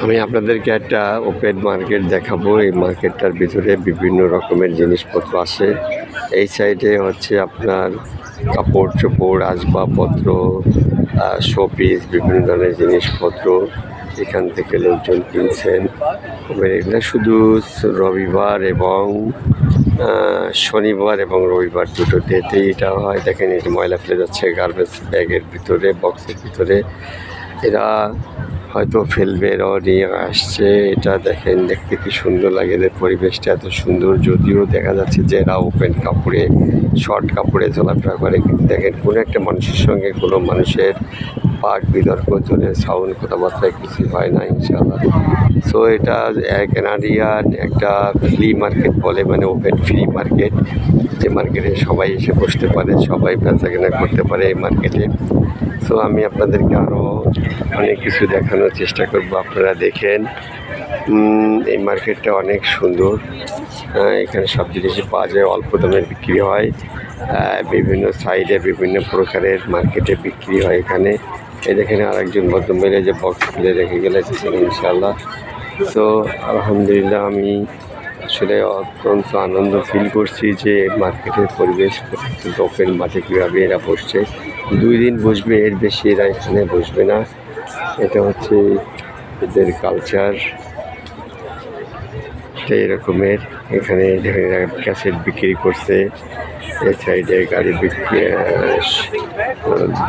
আমি আপনাদেরকে একটা ওপেন মার্কেট দেখাবো। এই মার্কেটটার ভিতরে বিভিন্ন রকমের জিনিসপত্র আছে। এই সাইডে হচ্ছে আপনার কাপড় চোপড়, আসবাবপত্র, শোপিস, বিভিন্ন ধরনের জিনিসপত্র এখান থেকে লোকজন কিনছেন। এখানে শুধু রবিবার এবং শনিবার এবং রবিবার দুটো ডেতেই এটা হয়। দেখেন এটা ময়লা ফেলে যাচ্ছে গার্বেজ ব্যাগের ভিতরে, বক্সের ভিতরে। এরা হয়তো ফেলবে, এরাও নিয়ে আসছে। এটা দেখেন, দেখতে কি সুন্দর লাগে, এদের পরিবেশটা এত সুন্দর। যদিও দেখা যাচ্ছে যে এরা ওপেন কাপড়ে, শর্ট কাপড়ে চলাফেরা করে, কিন্তু দেখেন কোনো একটা মানুষের সঙ্গে কোনো মানুষের পাক বিতর্ক চলে, সাউন্ড কথাবার্তায় কিছু হয় না ইনশাআল্লাহ। সো এটা কানাডিয়ান একটা ফ্রি মার্কেট বলে, মানে ওপেন ফ্রি মার্কেট, যে মার্কেটে সবাই এসে বসতে পারে, সবাই বেচা কেনা করতে পারে এই মার্কেটে। সো আমি আপনাদেরকে আরও অনেক কিছু দেখানোর চেষ্টা করব, আপনারা দেখেন। এই মার্কেটটা অনেক সুন্দর। এখানে সব জিনিসই পাওয়া যায়, অল্প দামে বিক্রি হয়। বিভিন্ন সাইডে বিভিন্ন প্রকারের মার্কেটে বিক্রি হয় এখানে। এই দেখেন আরেকজন ভদ্রমহিলা যে বক্স খুলে রেখে গেলেছেন ইনশাআল্লাহ। সো আলহামদুলিল্লাহ, আমি আসলে অত্যন্ত আনন্দ ফিল করছি যে মার্কেটের পরিবেশ ওপেন মাঠে কীভাবে এরা বসছে। 2 দিন বসবে, এর বেশি এরা এখানে বসবে না। এটা হচ্ছে এদের কালচার, এরকমের। এখানে ক্যাসেট বিক্রি করছে, এই সাইডে গাড়ি বিক্রি,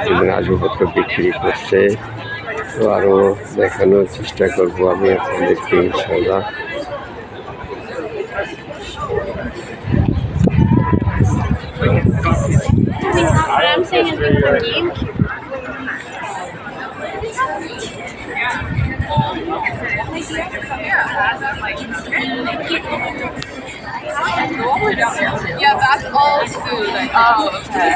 বিভিন্ন আসবাবপত্র বিক্রি করছে। তো আরও দেখানোর চেষ্টা করবো আমি আপনাদেরকে ইনশাআল্লাহ। What I'm saying is with the game. Yeah, that's all food. Oh, okay.